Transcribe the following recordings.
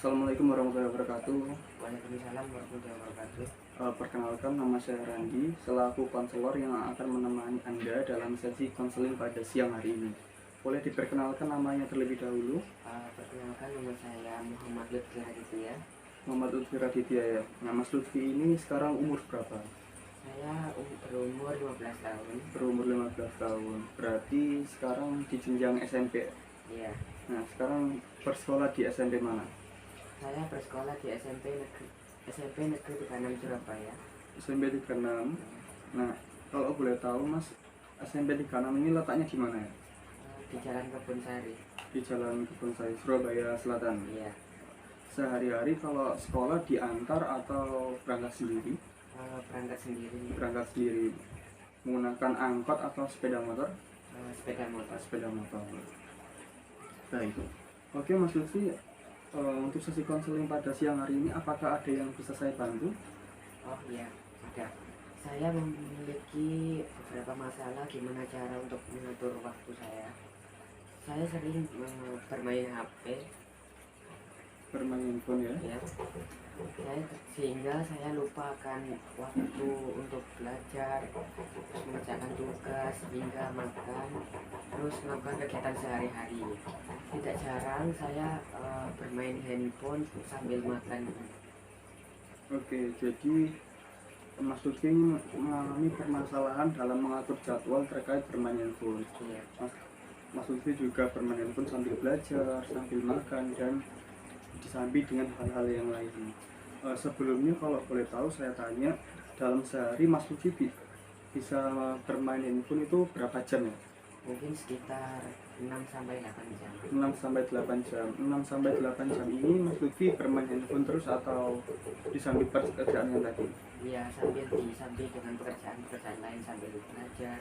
Assalamualaikum warahmatullahi wabarakatuh. Waalaikumsalam warahmatullahi wabarakatuh. Perkenalkan, nama saya Randi, selaku konselor yang akan menemani Anda dalam sesi konseling pada siang hari ini. Boleh diperkenalkan namanya terlebih dahulu? Perkenalkan, nama saya Muhammad Lutfi Raditya. Muhammad Lutfi Raditya ya. Nah, Mas Lutfi ini sekarang umur berapa? Saya berumur 15 tahun. Berumur 15 tahun. Berarti sekarang di jenjang SMP. Iya. Nah, sekarang bersekolah di SMP mana? Saya bersekolah di SMP Negeri 36 Surabaya. SMP 36. Nah, kalau boleh tahu Mas, SMP 36 ini letaknya di mana ya? Di Jalan Kebonsari. Di Jalan Kebonsari, Surabaya Selatan. Iya. Sehari-hari kalau sekolah diantar atau berangkat sendiri? Berangkat sendiri. Berangkat sendiri. Menggunakan angkot atau sepeda motor? Sepeda motor. Sepeda motor. Baik. Oke Mas Lutfi, untuk sesi konseling pada siang hari ini apakah ada yang bisa saya bantu? Oh iya, ada. Saya memiliki beberapa masalah gimana cara untuk mengatur waktu saya. Saya sering bermain HP. Bermain handphone ya? Ya, sehingga saya lupakan waktu untuk belajar, mengerjakan tugas, hingga makan, terus melakukan kegiatan sehari-hari. Tidak jarang saya bermain handphone sambil makan. Oke, jadi Mas Lutfi mengalami permasalahan dalam mengatur jadwal terkait bermain handphone. Iya. Mas Lutfi juga bermain handphone sambil belajar, sambil makan, dan disambi dengan hal-hal yang lain. Sebelumnya kalau boleh tahu saya tanya, dalam sehari Mas Lutfi bisa bermain handphone itu berapa jam ya? Mungkin sekitar 6-8 jam. 6-8 jam. 6-8 jam ini Mas Lutfi bermain handphone terus atau disambi pekerjaan yang tadi? Iya, sambil disambi dengan pekerjaan lain sambil belajar.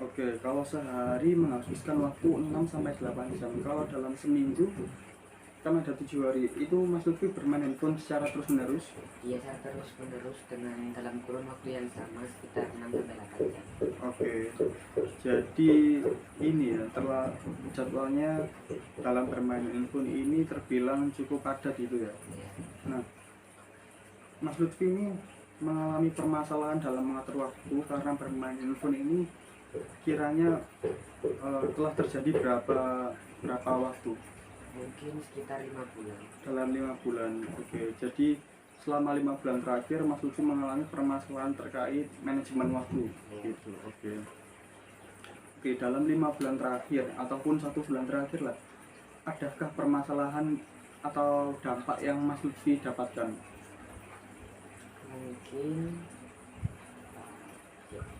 Oke, kalau sehari menghabiskan waktu 6-8 jam. Kalau dalam seminggu kan ada 7 hari, itu Mas Lutfi bermain handphone secara terus-menerus? Iya, saya terus menerus dengan dalam kurun waktu yang sama sekitar 6-8 jam. Oke, jadi ini ya, jadwalnya dalam bermain handphone ini terbilang cukup padat itu ya. Nah, Mas Lutfi ini mengalami permasalahan dalam mengatur waktu karena bermain handphone ini kiranya telah terjadi berapa waktu? Mungkin sekitar 5 bulan. Dalam 5 bulan. Oke, jadi selama 5 bulan terakhir Mas Lutfi mengalami permasalahan terkait manajemen waktu gitu. Oke, dalam 5 bulan terakhir ataupun 1 bulan terakhir lah, adakah permasalahan atau dampak yang Mas Lutfi dapatkan? Mungkin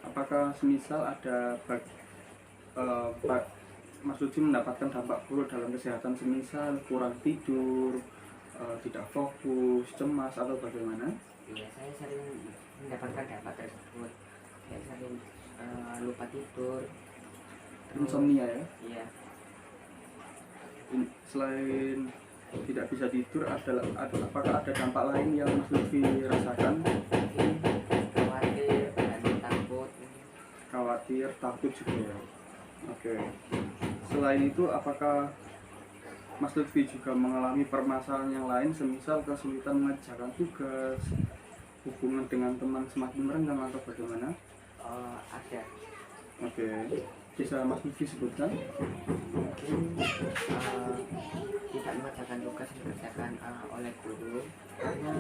Apakah semisal ada Mas Lutfi mendapatkan dampak buruk dalam kesehatan, semisal kurang tidur, tidak fokus, cemas, atau bagaimana? ya, saya sering mendapatkan dampak tersebut. Saya sering lupa tidur. Insomnia ya? Iya. Selain tidak bisa tidur, apakah ada dampak lain yang Mas Lutfi rasakan? Mungkin khawatir dan takut. Khawatir, takut juga ya. Oke. Selain itu, apakah Mas Lutfi juga mengalami permasalahan yang lain, semisal kesulitan mengerjakan tugas, hubungan dengan teman semakin merenggang, atau bagaimana? Ada. Oke. Bisa Mas Lutfi sebutkan? Mungkin tidak mengerjakan tugas yang dikerjakan oleh guru karena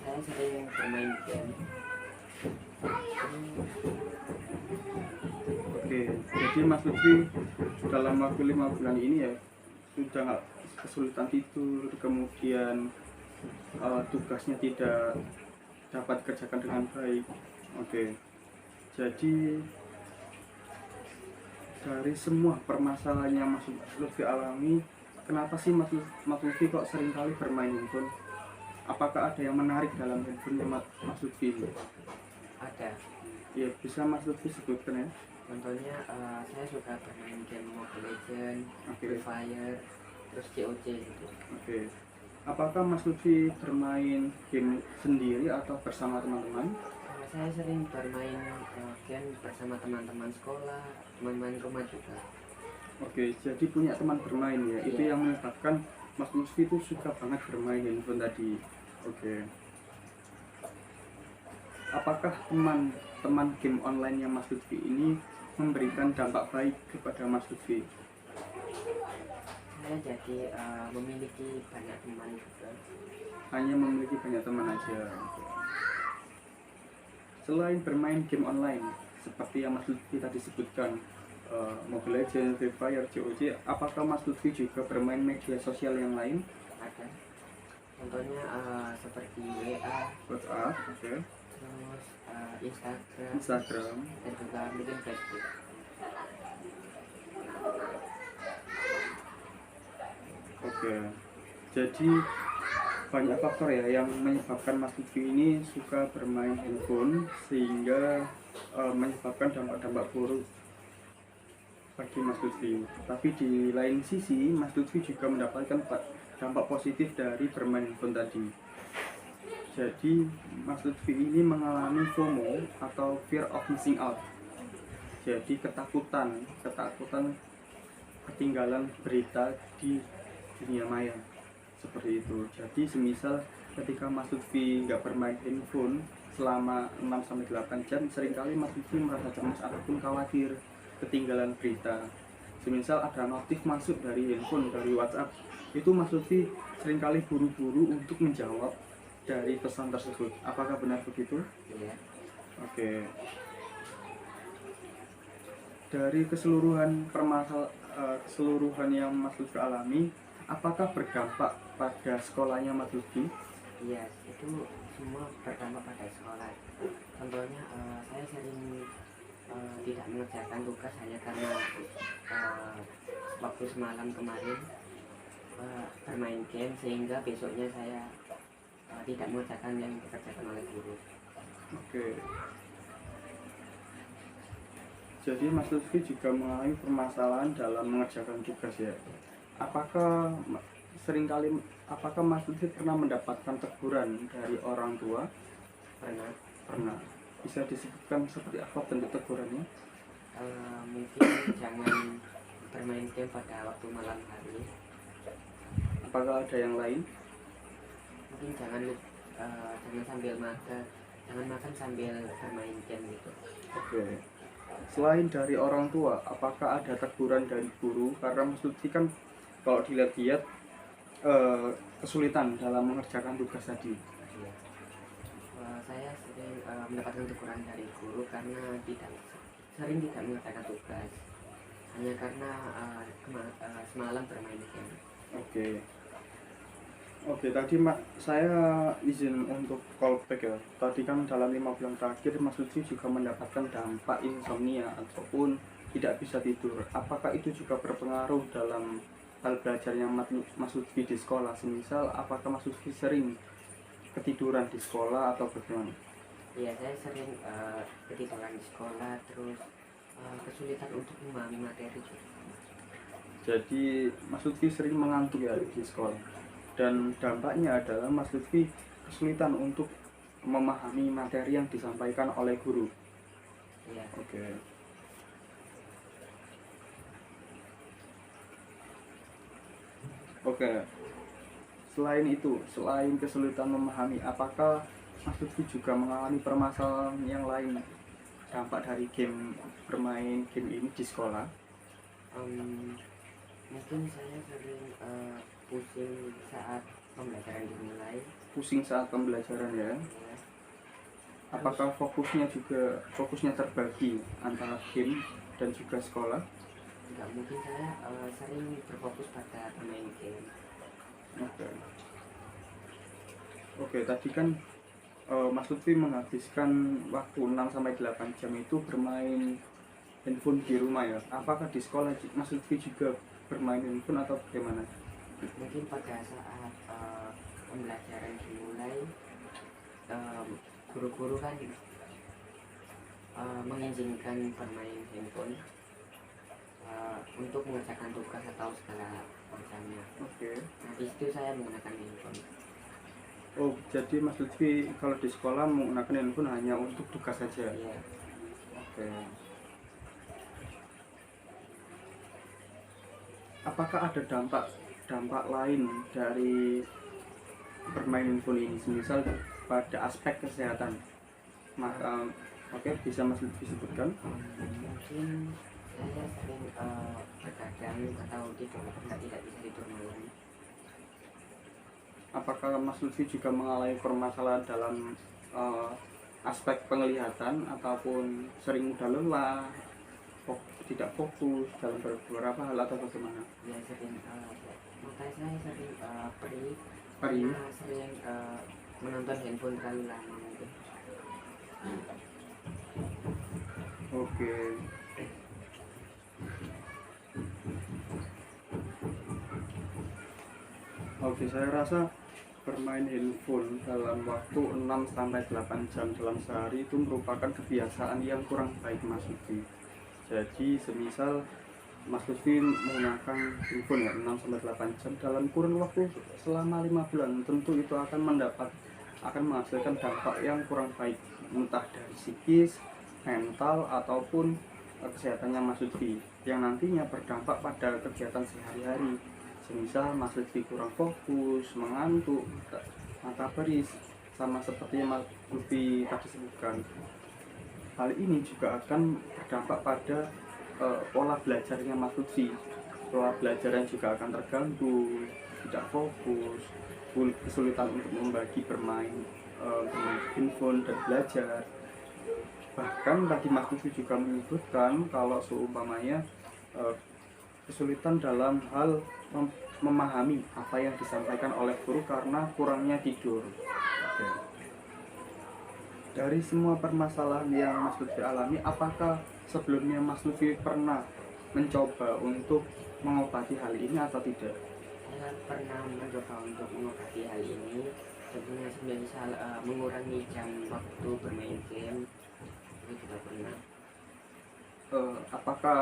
saya sering bermain game. Oke, jadi Mas Lutfi dalam waktu 5 bulan ini ya sudah nggak kesulitan tidur, kemudian tugasnya tidak dapat dikerjakan dengan baik. Oke, jadi dari semua permasalahan yang Mas Lutfi alami, kenapa sih Mas Lutfi kok seringkali bermain handphone? Apakah ada yang menarik dalam handphone Mas Lutfi ini? Ada. Ya, bisa Mas Lutfi sebutkan ya. Contohnya saya suka bermain game Mobile Legends, Free Fire, terus COC gitu. Oke. Apakah Mas Lutfi bermain game sendiri atau bersama teman-teman? Saya sering bermain game bersama teman-teman sekolah, teman-teman rumah juga. Oke, jadi punya teman bermain ya. Itu Iya. yang menyebabkan Mas Lutfi itu suka banget bermain handphone tadi. Oke. Apakah teman-teman game online yang Mas Lutfi ini memberikan dampak baik kepada Mas Lutfi? Saya jadi memiliki banyak teman juga. Hanya memiliki banyak teman aja. Oke. Selain bermain game online, seperti yang Mas Lutfi tadi sebutkan, Mobile Legends, Free Fire, COC, apakah Mas Lutfi juga bermain media sosial yang lain? Ada contohnya seperti WA, WhatsApp, oke. terus Instagram, Instagram, dan juga mungkin Facebook. oke. Jadi banyak faktor ya yang menyebabkan Mas Lutfi ini suka bermain handphone sehingga menyebabkan dampak-dampak buruk bagi Mas Lutfi. Tapi di lain sisi, Mas Lutfi juga mendapatkan dampak positif dari bermain handphone tadi. Jadi Mas Lutfi ini mengalami FOMO atau fear of missing out. Jadi ketakutan ketinggalan berita di dunia maya seperti itu. Jadi semisal ketika Mas Lutfi nggak bermain handphone selama 6-8 jam, seringkali Mas Lutfi merasa cemas ataupun khawatir ketinggalan berita. Semisal ada notif masuk dari handphone, dari WhatsApp, itu Mas Lutfi seringkali buru-buru untuk menjawab dari pesan tersebut. Apakah benar begitu? Iya. Oke. Dari keseluruhan keseluruhan yang Mas Lutfi alami, apakah berdampak pada sekolahnya Mas Lutfi? Iya, itu semua berdampak pada sekolah. Contohnya saya sering tidak mengerjakan tugas hanya karena waktu semalam kemarin bermain game, sehingga besoknya saya tidak mengerjakan yang dikerjakan oleh guru. Oke. Jadi Mas Lutfi juga mengalami permasalahan dalam mengerjakan tugas ya. Apakah Mas Lutfi pernah mendapatkan teguran dari orang tua? Pernah. Pernah. Bisa disebutkan seperti apa bentuk tegurannya? Mungkin jangan bermain game pada waktu malam hari. Apakah ada yang lain? Mungkin jangan sambil makan, jangan makan sambil bermain game gitu. Oke. Selain dari orang tua, apakah ada teguran dari guru? Karena Mas Lutfi kan kalau dilihat-lihat kesulitan dalam mengerjakan tugas tadi. Iya. Saya sering mendapatkan teguran dari guru karena sering tidak mengerjakan tugas hanya karena semalam bermain game. Oke, tadi saya izin untuk callback ya. Tadi kan dalam 5 bulan terakhir Mas Lutfi juga mendapatkan dampak insomnia ataupun tidak bisa tidur. Apakah itu juga berpengaruh dalam hal belajarnya Mas Lutfi di sekolah? Semisal, apakah Mas Lutfi sering ketiduran di sekolah atau bagaimana? Iya, saya sering ketiduran di sekolah, terus kesulitan untuk memahami materi juga. Jadi Mas Lutfi sering mengantuk ya di sekolah, dan dampaknya adalah Mas Lutfi kesulitan untuk memahami materi yang disampaikan oleh guru. Iya. Oke. Selain kesulitan memahami, apakah Mas Lutfi juga mengalami permasalahan yang lain dampak dari bermain game ini di sekolah? Mungkin saya sering pusing saat pembelajaran dimulai. Pusing saat pembelajaran ya? Ya. Apakah fokusnya terbagi antara game dan juga sekolah? Enggak, mungkin saya sering berfokus pada bermain game. Oke, tadi kan Mas Lutfi menghabiskan waktu 6-8 jam itu bermain handphone di rumah ya. Apakah di sekolah Mas Lutfi juga bermain handphone atau bagaimana? Mungkin pada saat pembelajaran dimulai, guru-guru kan mengizinkan bermain handphone untuk mengerjakan tugas atau segala macamnya. Oke. Nah, di situ saya menggunakan handphone. Oh, jadi Mas Lutfi kalau di sekolah menggunakan handphone hanya untuk tugas saja? Iya. Oke. apakah ada dampak lain dari bermain handphone ini, misal pada aspek kesehatan? Maka oke, bisa Mas Lutfi sebutkan? Mungkin saya sering berkadang atau tidur tidak bisa tidur malam. Apakah Mas Lutfi juga mengalami permasalahan dalam aspek penglihatan ataupun sering mudah lelah, tidak fokus dalam beberapa hal atau bagaimana? Ya sering mata saya sering perih Perih. karena sering menonton handphone terlalu lama mungkin. Oke. Oke, saya rasa bermain handphone dalam waktu 6-8 jam dalam sehari itu merupakan kebiasaan yang kurang baik Mas Lutfi. Jadi semisal Mas Lutfi menggunakan handphone ya 6-8 jam dalam kurun waktu selama 5 bulan, tentu itu akan menghasilkan dampak yang kurang baik, entah dari psikis, mental ataupun kesehatannya Mas Lutfi, yang nantinya berdampak pada kegiatan sehari-hari. Semisal Mas Lutfi kurang fokus, mengantuk, mata perih, sama seperti yang Mas Lutfi tadi sebutkan. Hal ini juga akan berdampak pada pola belajarnya Mas Lutfi. Pola belajarnya juga akan terganggu, tidak fokus, kesulitan untuk membagi bermain handphone dan belajar. Bahkan tadi Mas Lutfi juga menyebutkan kalau seumpamanya kesulitan dalam hal memahami apa yang disampaikan oleh guru karena kurangnya tidur. Oke. Dari semua permasalahan yang Mas Lutfi alami, apakah sebelumnya Mas Lutfi pernah mencoba untuk mengobati hal ini atau tidak? Saya pernah mencoba untuk mengobati hal ini, sebenarnya misal mengurangi jam waktu bermain game, itu juga pernah. Apakah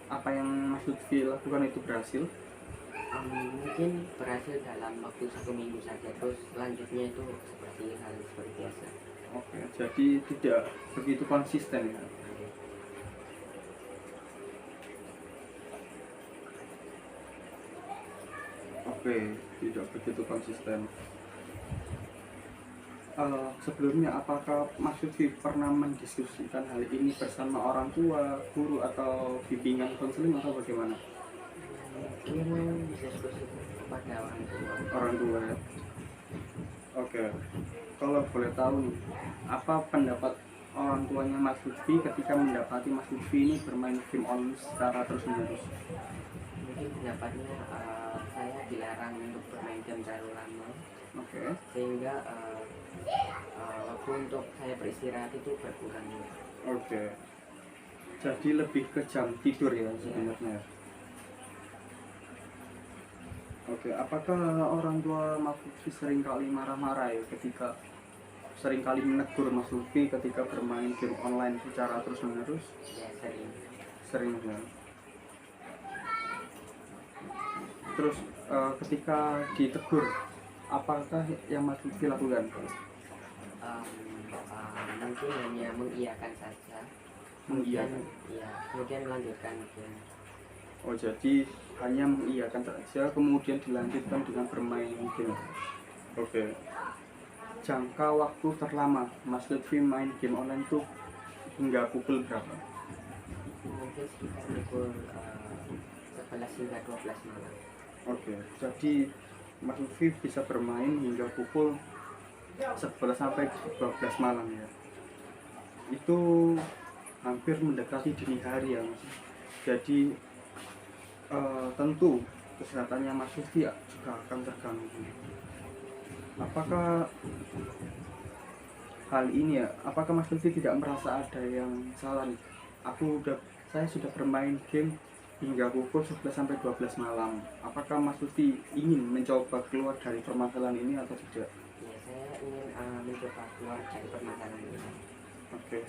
apa yang Mas Lutfi lakukan itu berhasil? Mungkin berhasil dalam waktu 1 minggu saja, terus selanjutnya itu seperti hal seperti biasa. Oke, jadi tidak begitu konsisten ya. Oke, tidak begitu konsisten. Sebelumnya apakah Mas Lutfi pernah mendiskusikan hal ini bersama orang tua, guru atau bimbingan konseling atau bagaimana? Mungkin diskusi kepada orang tua. Orang tua ya. Oke. Kalau boleh tahu nih, apa pendapat orang tuanya Mas Lutfi ketika mendapati Mas Lutfi ini bermain game online secara terus-menerus? Mungkin pendapatnya saya dilarang untuk bermain game terlalu lama. Oke. Sehingga waktu untuk saya beristirahat itu berkurang. Oke. Jadi lebih ke jam tidur ya sebenarnya. Oke, apakah orang tua Mas Lutfi sering kali marah-marah ya ketika sering kali menegur Mas Lutfi ketika bermain game online secara terus-menerus? Ya sering. Sering ya. Terus ketika ditegur, apakah yang Mas Lutfi lakukan? Mungkin hanya mengiyakan saja. Mengiyakan. Ya, kemudian melanjutkan game. Oh, jadi hanya mengiyakan saja kemudian dilanjutkan dengan bermain game. Oke. Jangka waktu terlama Mas Lutfi main game online itu hingga pukul berapa? Mungkin sekitar pukul 11 hingga 12 malam. Oke, jadi Mas Lutfi bisa bermain hingga pukul 11 sampai 12 malam ya. Itu hampir mendekati dini hari ya Mas. Jadi tentu kesehatannya Mas Lutfi juga akan terganggu. Apakah hal ini ya, apakah Mas Lutfi tidak merasa ada yang salah nih? Saya sudah bermain game hingga pukul 11 sampai 12 malam. Apakah Mas Lutfi ingin mencoba keluar dari permasalahan ini atau tidak? Ya, saya ingin mencoba keluar dari permasalahan ini. Oke.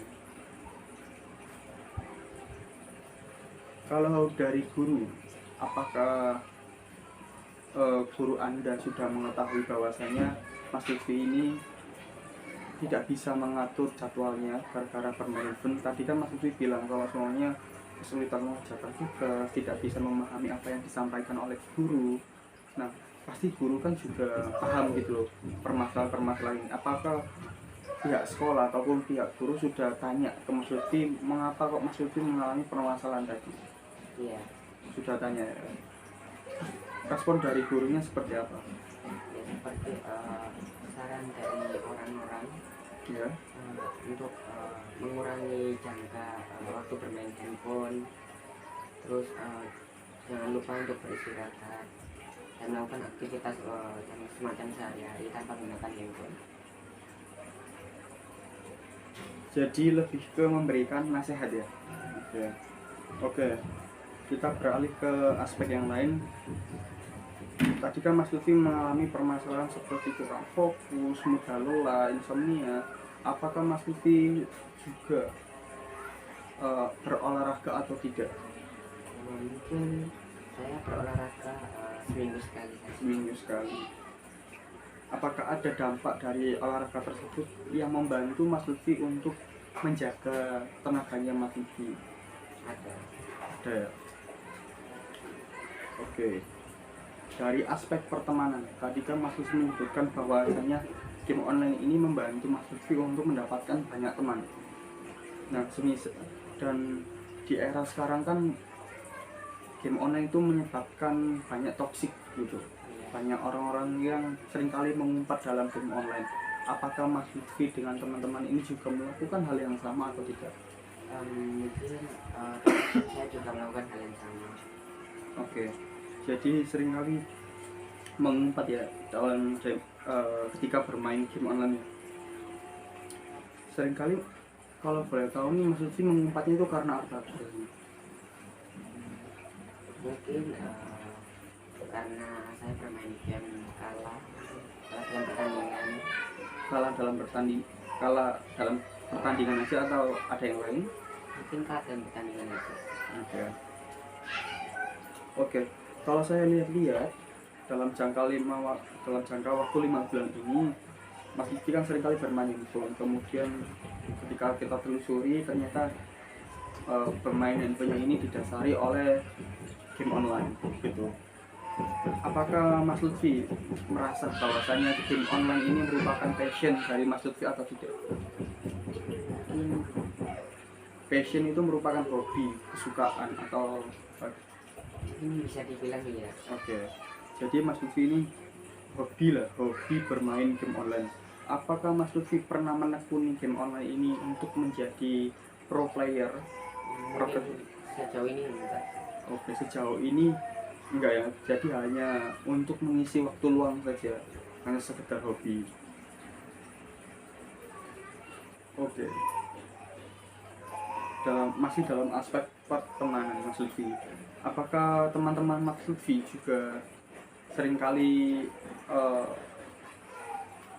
Kalau dari guru, apakah guru Anda sudah mengetahui bahwasanya Mas Lutfi ini tidak bisa mengatur jadwalnya gara-gara bermain handphone? Tadi kan Mas Lutfi bilang kalau semuanya kesulitan mengerjakan tugas, tidak bisa memahami apa yang disampaikan oleh guru. Nah, pasti guru kan juga paham gitu loh permasalahan-permasalahan ini. Apakah pihak sekolah ataupun pihak guru sudah tanya ke Mas Lutfi mengapa kok Mas Lutfi mengalami permasalahan tadi? Iya, Sudah tanya ya. Respon dari gurunya seperti apa? ya seperti saran dari orang-orang Ya, untuk mengurangi jangka waktu bermain handphone, terus jangan lupa untuk beristirahat dan melakukan aktivitas yang semacam sehari-hari tanpa menggunakan handphone. jadi lebih ke memberikan nasihat ya. Oke, kita beralih ke aspek yang lain. Tadi kan Mas Lutfi mengalami permasalahan seperti kurang fokus, mudah lelah, insomnia. Apakah Mas Lutfi juga berolahraga atau tidak? Mungkin saya berolahraga seminggu sekali saja. Seminggu sekali. Apakah ada dampak dari olahraga tersebut yang membantu Mas Lutfi untuk menjaga tenaganya Mas Lutfi? Ada. Ada ya? Oke. Dari aspek pertemanan, tadi kan Mas Lutfi menyebutkan bahwasanya game online ini membantu Mas Lutfi untuk mendapatkan banyak teman. Nah, dan di era sekarang kan game online itu menyebabkan banyak toksik gitu. Banyak orang-orang yang seringkali mengumpat dalam game online. Apakah Mas Lutfi dengan teman-teman ini juga melakukan hal yang sama atau tidak? Mungkin saya juga melakukan hal yang sama. Oke. Jadi seringkali mengumpat ya dalam ketika bermain game online. Seringkali kalau boleh tahu nih Mas Lutfi mengumpatnya itu karena apa? Mungkin karena saya bermain game kalah dalam pertandingan. Kalah dalam pertandingan aja atau ada yang lain? Mungkin kalah dalam pertandingan aja. Oke. Kalau saya lihat dalam jangka waktu 5 bulan ini, Mas Lutfi kan seringkali bermain handphone. Kemudian ketika kita telusuri ternyata bermain handphonenya ini didasari oleh game online gitu. Apakah Mas Lutfi merasa bahwasanya game online ini merupakan passion dari Mas Lutfi atau tidak? Passion itu merupakan hobi, kesukaan atau Ini bisa dibilang iya. Oke. Jadi Mas Lutfi ini hobi bermain game online. Apakah Mas Lutfi pernah menekuni game online ini untuk menjadi pro player? Mungkin sejauh ini enggak. Oke, sejauh ini enggak ya. Jadi hanya untuk mengisi waktu luang saja, hanya sekedar hobi. Oke. Masih dalam aspek pertemanan Mas Lutfi. Apakah teman-teman Mas Lutfi juga seringkali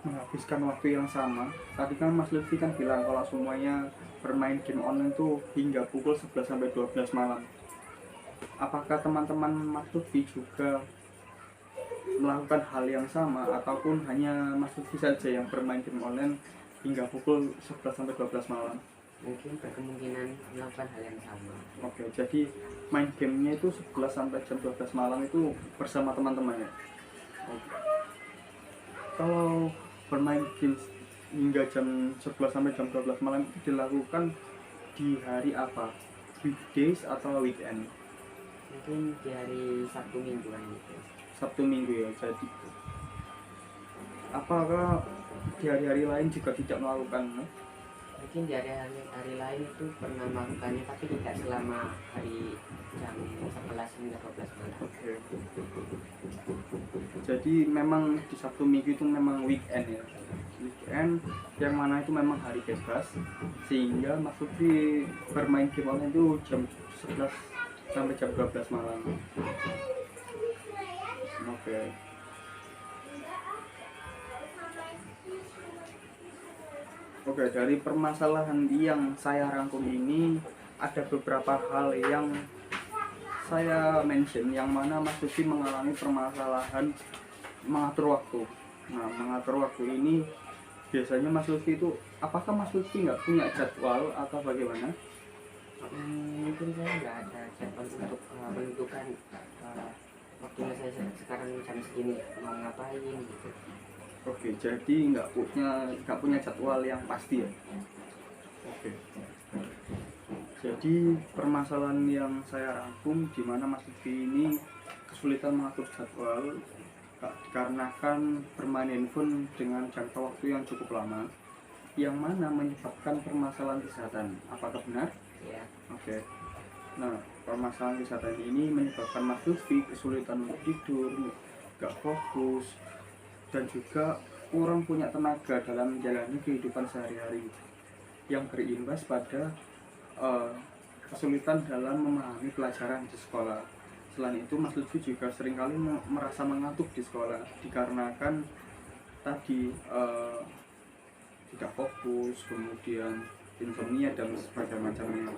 menghabiskan waktu yang sama? Tadi kan Mas Lutfi kan bilang kalau semuanya bermain game online itu hingga pukul 11 sampai 12 malam. Apakah teman-teman Mas Lutfi juga melakukan hal yang sama ataupun hanya Mas Lutfi saja yang bermain game online hingga pukul 11 sampai 12 malam? Mungkin berkemungkinan melakukan hal yang sama. Oke, jadi main gamenya itu 11 sampai jam 12 malam itu bersama teman-temannya. Oke. Kalau bermain game hingga jam 11 sampai jam 12 malam itu dilakukan di hari apa? Weekdays atau weekend? Mungkin di hari Sabtu mingguan gitu. Sabtu Minggu ya. Jadi apakah di hari-hari lain juga tidak melakukan? Mungkin di hari lain itu pernah melakukannya, tapi tidak selama hari jam 11 hingga 12 malam. Oke. Jadi memang di Sabtu Minggu itu memang weekend ya. Weekend yang mana itu memang hari bebas, sehingga Mas Lutfi bermain game online itu jam 11 sampai jam 12 malam. Oke. Oke, dari permasalahan yang saya rangkum ini ada beberapa hal yang saya mention yang mana Mas Lutfi mengalami permasalahan mengatur waktu. Nah, mengatur waktu ini biasanya Mas Lutfi itu, apakah Mas Lutfi nggak punya jadwal atau bagaimana? Mungkin saya nggak ada jadwal untuk menentukan waktunya saya sekarang jam segini mau ngapain gitu. Oke, jadi nggak punya jadwal yang pasti ya. Oke. Jadi permasalahan yang saya rangkum di mana Mas Lutfi ini kesulitan mengatur jadwal dikarenakan bermain handphone dengan jangka waktu yang cukup lama, yang mana menyebabkan permasalahan kesehatan. Apakah benar? Ya, Oke. Nah, permasalahan kesehatan ini menyebabkan Mas Lutfi kesulitan untuk tidur, gak fokus, dan juga kurang punya tenaga dalam menjalani kehidupan sehari-hari, yang berimbas pada eh, kesulitan dalam memahami pelajaran di sekolah. Selain itu, Mas Lutfi juga seringkali merasa mengantuk di sekolah dikarenakan tadi tidak fokus, kemudian insomnia dan sebagainya macamnya.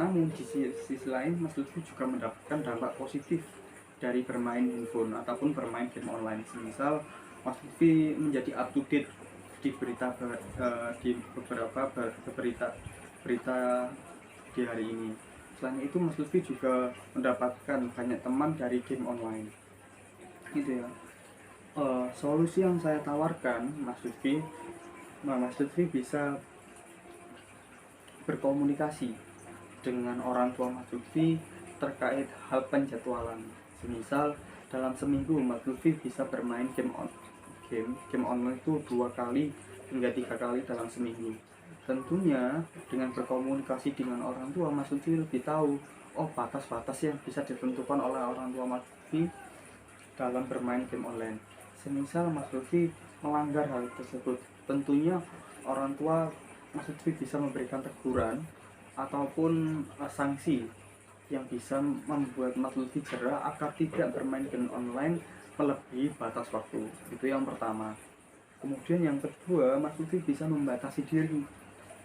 Namun di sisi lain, Mas Lutfi juga mendapatkan dampak positif dari bermain handphone ataupun bermain game online. Misal Mas Lutfi menjadi up to date di di beberapa berita di hari ini. Selain itu, Mas Lutfi juga mendapatkan banyak teman dari game online. Gitu ya. Solusi yang saya tawarkan, Mas Lutfi bisa berkomunikasi dengan orang tua Mas Lutfi terkait hal penjadwalan. Semisal dalam seminggu Mas Lutfi bisa bermain game online itu 2 kali hingga 3 kali dalam seminggu. Tentunya dengan berkomunikasi dengan orang tua, Mas Lutfi lebih tahu batas-batas yang bisa ditentukan oleh orang tua Mas Lutfi dalam bermain game online. Semisal Mas Lutfi melanggar hal tersebut, tentunya orang tua Mas Lutfi bisa memberikan teguran ataupun sanksi yang bisa membuat Mas Lutfi jerah agar tidak bermain game online melebihi batas waktu. Itu yang pertama. Kemudian yang kedua, Mas Lutfi bisa membatasi diri.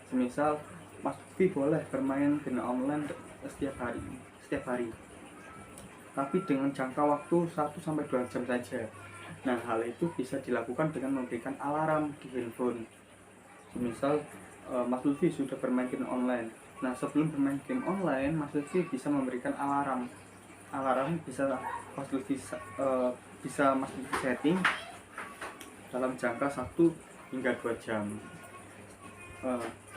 Semisal Mas Lutfi boleh bermain game online setiap hari. Tapi dengan jangka waktu 1-2 jam saja. Nah, hal itu bisa dilakukan dengan memberikan alarm di handphone. Semisal Mas Lutfi sudah bermain game online. Nah, sebelum bermain game online, Mas Lutfi bisa memberikan alarm. Alarm bisa Mas Lutfi setting dalam jangka 1-2 jam.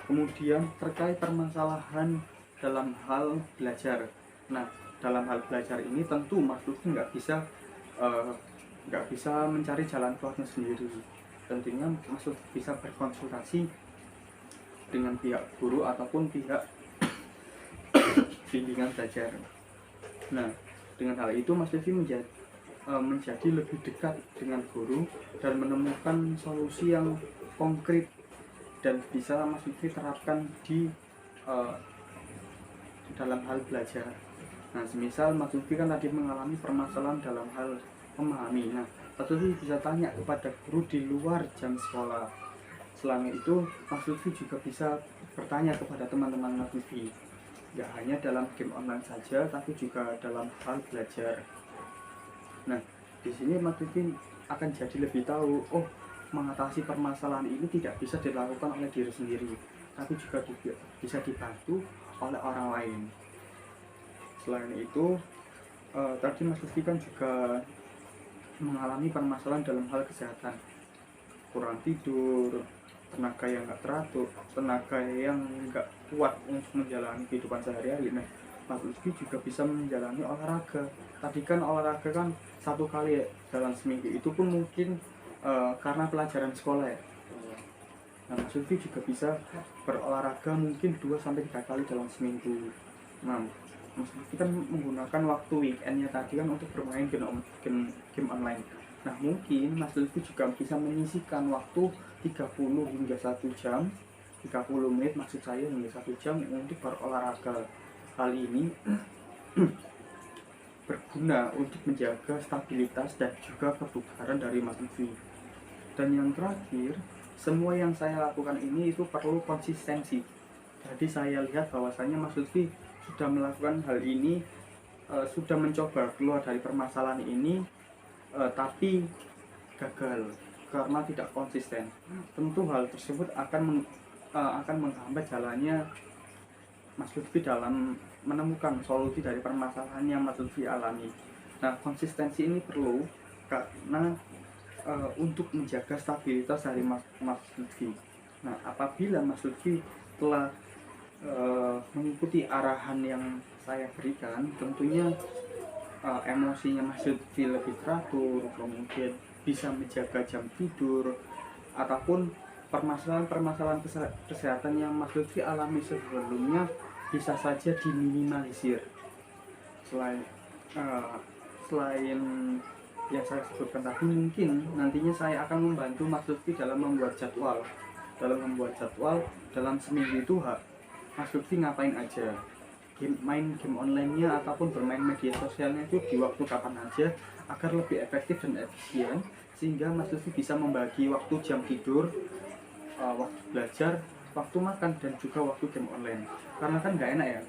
Kemudian terkait permasalahan dalam hal belajar. Nah, dalam hal belajar ini tentu Mas Lutfi nggak bisa mencari jalan keluarnya sendiri. Tentunya Mas Lutfi bisa berkonsultasi dengan pihak guru ataupun pihak bimbingan belajar. Nah, dengan hal itu Mas Lutfi menjadi lebih dekat dengan guru dan menemukan solusi yang konkret dan bisa Mas Lutfi terapkan di dalam hal belajar. Nah, semisal Mas Lutfi kan tadi mengalami permasalahan dalam hal memahami. Nah, Mas Lutfi bisa tanya kepada guru di luar jam sekolah. Selain itu, Mas Lutfi juga bisa bertanya kepada teman-teman Mas Lutfi. Tidak hanya dalam game online saja, tapi juga dalam hal belajar. Nah, di sini Mas Lutfi akan jadi lebih tahu, mengatasi permasalahan ini tidak bisa dilakukan oleh diri sendiri, tapi juga bisa dibantu oleh orang lain. Selain itu, tadi Mas Lutfi kan juga mengalami permasalahan dalam hal kesehatan, kurang tidur, tenaga yang nggak teratur, tenaga yang nggak kuat untuk menjalani kehidupan sehari-hari. Nah, Mas Lutfi juga bisa menjalani olahraga. Tadi kan olahraga kan 1 kali ya dalam seminggu, itu pun mungkin karena pelajaran sekolah ya. Nah, Mas Lutfi juga bisa berolahraga mungkin 2-3 kali dalam seminggu. Nah, Mas Lutfi kan menggunakan waktu weekendnya tadi kan untuk bermain game online. Nah, mungkin Mas Lutfi juga bisa menyisihkan waktu 30 hingga 1 jam, 30 menit maksud saya hingga 1 jam untuk berolahraga. Hal ini berguna untuk menjaga stabilitas dan juga kebugaran dari Mas Lutfi. Dan yang terakhir, semua yang saya lakukan ini itu perlu konsistensi. Jadi saya lihat bahwasanya Mas Lutfi sudah melakukan hal ini, sudah mencoba keluar dari permasalahan ini, tapi gagal karena tidak konsisten. Tentu hal tersebut akan menghambat jalannya Mas Lutfi dalam menemukan solusi dari permasalahan yang Mas Lutfi alami. Nah, konsistensi ini perlu karena untuk menjaga stabilitas dari Mas Lutfi. Nah, apabila Mas Lutfi telah mengikuti arahan yang saya berikan, tentunya emosinya Mas Lutfi lebih teratur, kemudian bisa menjaga jam tidur, ataupun permasalahan-permasalahan kesehatan yang Mas Lutfi alami sebelumnya bisa saja diminimalisir. Selain yang saya sebutkan tadi, mungkin nantinya saya akan membantu Mas Lutfi dalam membuat jadwal. Dalam seminggu itu Mas Lutfi ngapain aja, main game online-nya ataupun bermain media sosialnya itu di waktu kapan aja, agar lebih efektif dan efisien, sehingga Mas Lutfi bisa membagi waktu jam tidur, waktu belajar, waktu makan, dan juga waktu game online. Karena kan nggak enak ya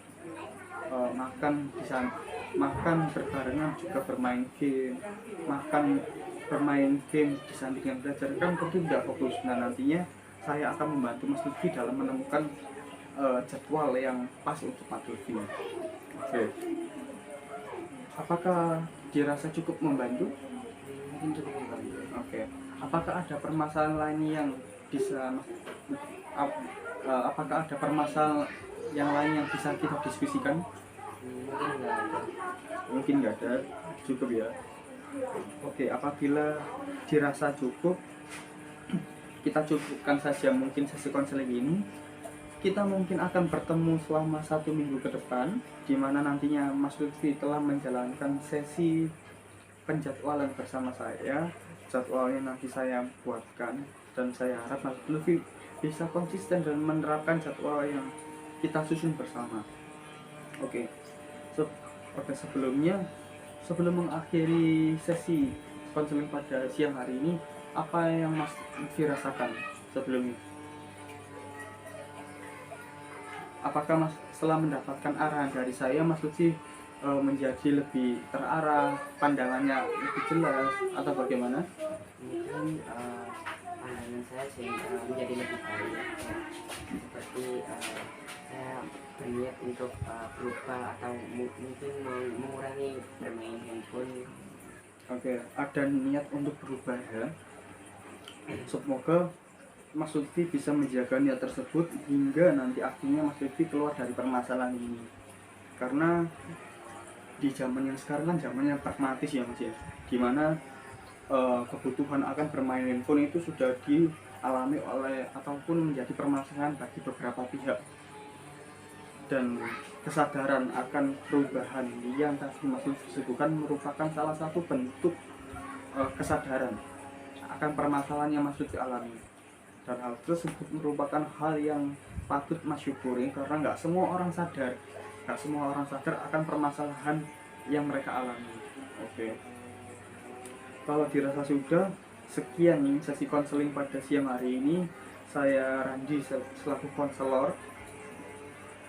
makan berbarengan juga bermain game, bermain game di samping belajar, kan tentu tidak fokus. Nah, nantinya saya akan membantu Mas Lutfi dalam menemukan jadwal yang pas untuk Mas Lutfi. Oke. Apakah dirasa cukup membantu? Mungkin cukup membantu. Oke. Apakah ada permasalahan lain yang bisa apakah ada permasalahan yang lain yang bisa kita diskusikan? Mungkin nggak ada. Cukup ya. Oke, apabila dirasa cukup, kita cukupkan saja mungkin sesi konseling ini. Kita mungkin akan bertemu selama 1 minggu ke depan, di mana nantinya Mas Lutfi telah menjalankan sesi penjadwalan bersama saya. Jadwalnya nanti saya buatkan, dan saya harap Mas Lutfi bisa konsisten dan menerapkan jadwal yang kita susun bersama. Oke. Sebelum mengakhiri sesi konseling pada siang hari ini, apa yang Mas Lutfi rasakan sebelumnya? Apakah Mas setelah mendapatkan arahan dari saya, Mas Lutfi menjadi lebih terarah, pandangannya lebih jelas, atau bagaimana? Mungkin pandangan saya sih menjadi lebih baik, seperti saya berniat untuk berubah atau mungkin mengurangi bermain handphone. Oke, ada niat untuk berubah ya. Semoga Mas Lutfi bisa menjaga niat tersebut hingga nanti akhirnya Mas Lutfi keluar dari permasalahan ini. Karena di zaman yang sekarang kan zamannya pragmatis ya Mas ya, dimana kebutuhan akan bermain handphone itu sudah dialami oleh ataupun menjadi permasalahan bagi beberapa pihak, dan kesadaran akan perubahan yang tadi Mas Lutfi sebutkan merupakan salah satu bentuk kesadaran akan permasalahan yang Mas Lutfi alami. Dan hal tersebut merupakan hal yang patut Mas syukuri, karena nggak semua orang sadar akan permasalahan yang mereka alami. Oke. Kalau dirasa sudah, sekian nih sesi konseling pada siang hari ini. Saya Randi selaku konselor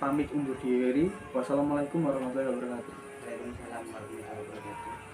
pamit undur diri. Wassalamualaikum warahmatullahi wabarakatuh. Waalaikumsalam warahmatullahi wabarakatuh.